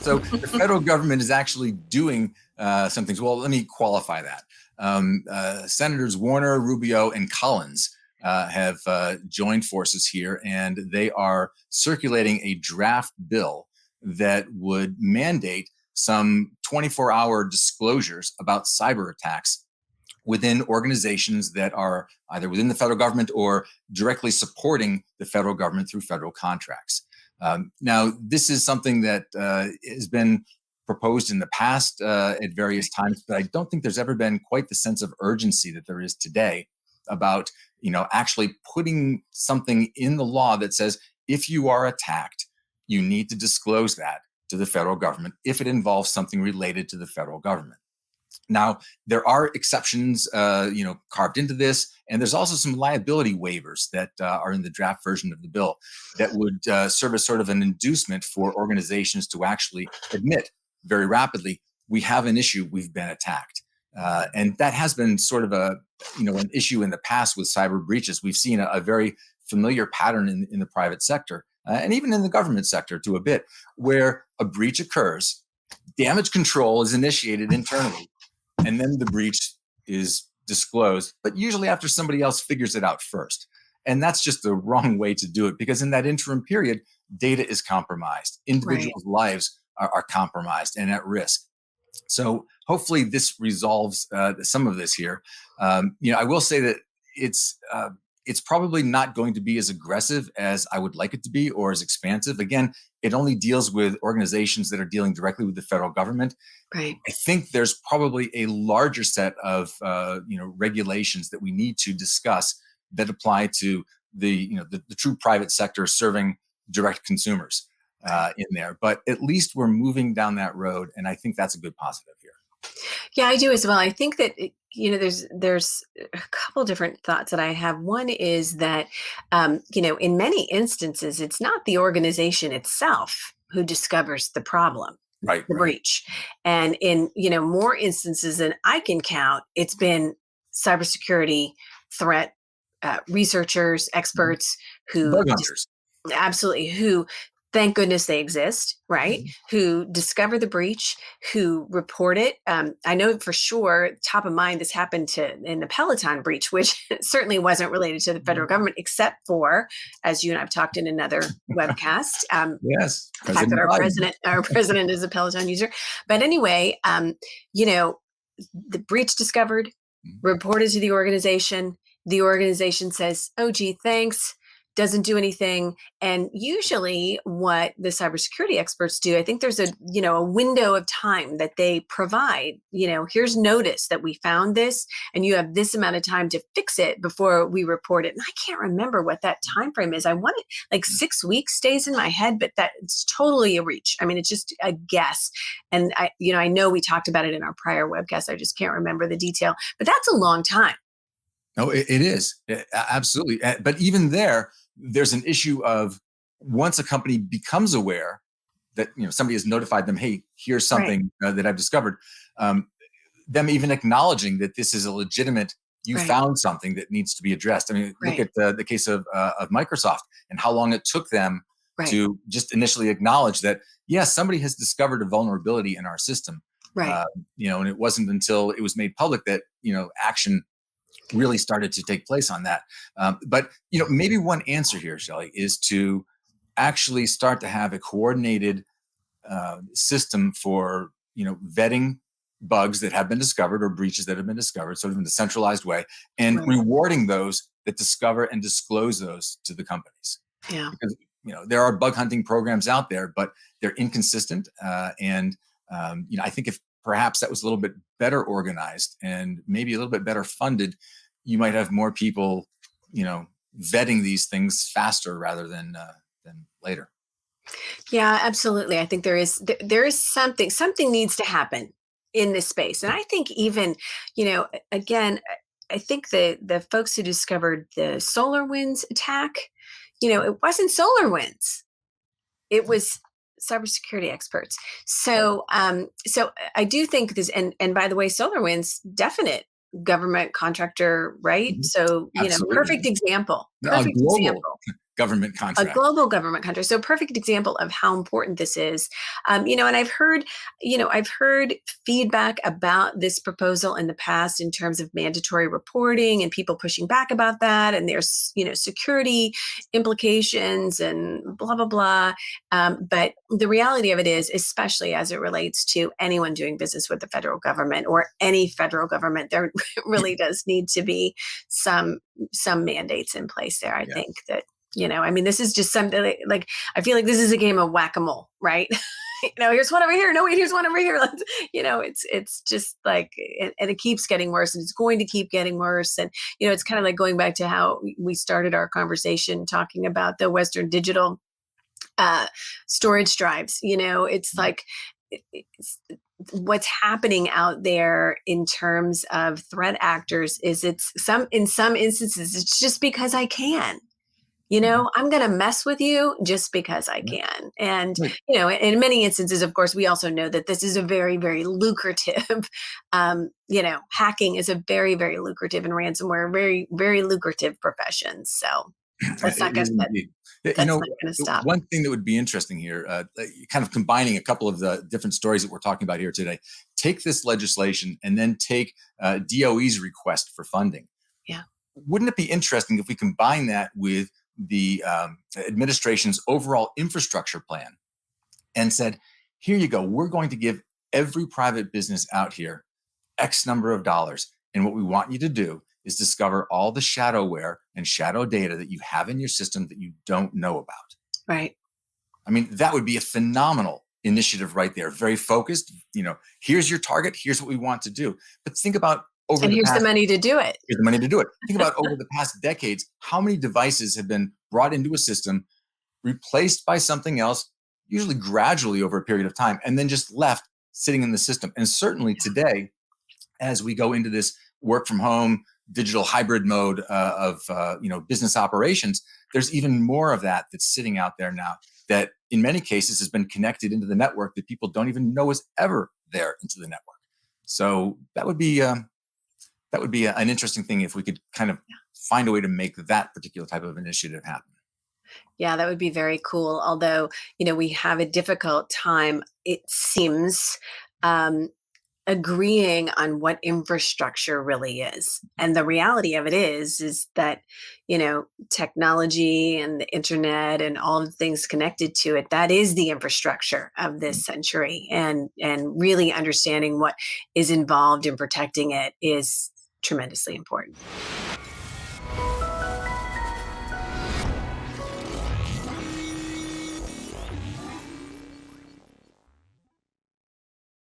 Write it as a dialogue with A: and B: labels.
A: So the federal government is actually doing some things. Well, let me qualify that. Senators Warner, Rubio, and Collins have joined forces here, and they are circulating a draft bill that would mandate some 24-hour disclosures about cyber attacks within organizations that are either within the federal government or directly supporting the federal government through federal contracts. Now, this is something that has been proposed in the past at various times, but I don't think there's ever been quite the sense of urgency that there is today about, actually putting something in the law that says if you are attacked, you need to disclose that to the federal government if it involves something related to the federal government. Now, there are exceptions, carved into this, and there's also some liability waivers that are in the draft version of the bill that would serve as sort of an inducement for organizations to actually admit very rapidly, we have an issue, we've been attacked. And that has been sort of an issue in the past with cyber breaches. We've seen a very familiar pattern in the private sector and even in the government sector to a bit, where a breach occurs, damage control is initiated internally, and then the breach is disclosed, but usually after somebody else figures it out first. And that's just the wrong way to do it, because in that interim period, data is compromised. Individuals' lives are compromised and at risk. So hopefully this resolves some of this here. I will say that it's probably not going to be as aggressive as I would like it to be, or as expansive. Again, it only deals with organizations that are dealing directly with the federal government.
B: Right.
A: I think there's probably a larger set of regulations that we need to discuss that apply to the true private sector serving direct consumers in there. But at least we're moving down that road, and I think that's a good positive here.
B: Yeah, I do as well. I think that there's a couple different thoughts that I have. One is that in many instances, it's not the organization itself who discovers the problem,
A: right,
B: the breach, and in more instances than I can count, it's been cybersecurity threat researchers, experts who absolutely who. Thank goodness they exist, right? Mm-hmm. Who discover the breach, who report it. I know for sure, top of mind, this happened in the Peloton breach, which certainly wasn't related to the federal government, except for, as you and I've talked in another webcast,
A: yes,
B: the fact that our president is a Peloton user. But anyway, the breach discovered, reported to the organization. The organization says, "Oh, gee, thanks." Doesn't do anything. And usually what the cybersecurity experts do, I think there's a window of time that they provide, here's notice that we found this and you have this amount of time to fix it before we report it. And I can't remember what that time frame is. I want it like 6 weeks stays in my head, but it's totally a reach. I mean, it's just a guess. And I know we talked about it in our prior webcast. I just can't remember the detail, but that's a long time.
A: No, it is. Absolutely. But even there's an issue of once a company becomes aware that somebody has notified them, hey, here's something that I've discovered, them even acknowledging that this is a legitimate, you found something that needs to be addressed. I mean, look at the case of Microsoft and how long it took them to just initially acknowledge that, yes, somebody has discovered a vulnerability in our system. And it wasn't until it was made public that, action really started to take place on that. But maybe one answer here, Shelley, is to actually start to have a coordinated system for, vetting bugs that have been discovered or breaches that have been discovered, sort of in a centralized way, and rewarding those that discover and disclose those to the companies.
B: Yeah.
A: Because, there are bug hunting programs out there, but they're inconsistent. And I think if perhaps that was a little bit better organized and maybe a little bit better funded, you might have more people, vetting these things faster rather than later.
B: Yeah, absolutely. I think there is something needs to happen in this space. And I think even, again, I think the folks who discovered the SolarWinds attack, it wasn't SolarWinds. It was cybersecurity experts. So I do think this, and by the way, SolarWinds, definite government contractor, right? So,
A: Absolutely.
B: perfect example.
A: government
B: A
A: contract.
B: global government country. So perfect example of how important this is. And I've heard feedback about this proposal in the past in terms of mandatory reporting and people pushing back about that. And there's, security implications and blah, blah, blah. But the reality of it is, especially as it relates to anyone doing business with the federal government or any federal government, there really does need to be some mandates in place there. I
A: Yeah.
B: think that this is just something like I feel like this is a game of whack-a-mole, right? Here's one over here. No, wait, here's one over here. It's just like, and it keeps getting worse, and it's going to keep getting worse. And it's kind of like going back to how we started our conversation talking about the Western Digital storage drives. It's like what's happening out there in terms of threat actors is in some instances it's just because I can. I'm going to mess with you just because I can. And,
A: Right.
B: In many instances, of course, we also know that this is a very, very lucrative, hacking is a very, very lucrative, and ransomware, very, very lucrative profession. So that's not
A: It
B: going
A: is
B: to,
A: indeed.
B: that's not going to stop.
A: One thing that would be interesting here, kind of combining a couple of the different stories that we're talking about here today, take this legislation and then take DOE's request for funding.
B: Yeah.
A: Wouldn't it be interesting if we combine that with the administration's overall infrastructure plan and said, here you go, we're going to give every private business out here X number of dollars. And what we want you to do is discover all the shadowware and shadow data that you have in your system that you don't know about.
B: Right.
A: I mean, that would be a phenomenal initiative right there. Very focused. Here's your target. Here's what we want to do. But think about
B: Here's the money to do it.
A: Here's the money to do it. Think about over the past decades, how many devices have been brought into a system, replaced by something else, usually gradually over a period of time, and then just left sitting in the system. And certainly today, as we go into this work from home, digital hybrid mode of business operations, there's even more of that that's sitting out there now that in many cases has been connected into the network that people don't even know is ever there into the network. So that would be an interesting thing if we could kind of find a way to make that particular type of initiative happen.
B: Yeah, that would be very cool. Although, we have a difficult time, it seems, agreeing on what infrastructure really is. And the reality of it is that, technology and the internet and all of the things connected to it, that is the infrastructure of this century. And really understanding what is involved in protecting it is tremendously important.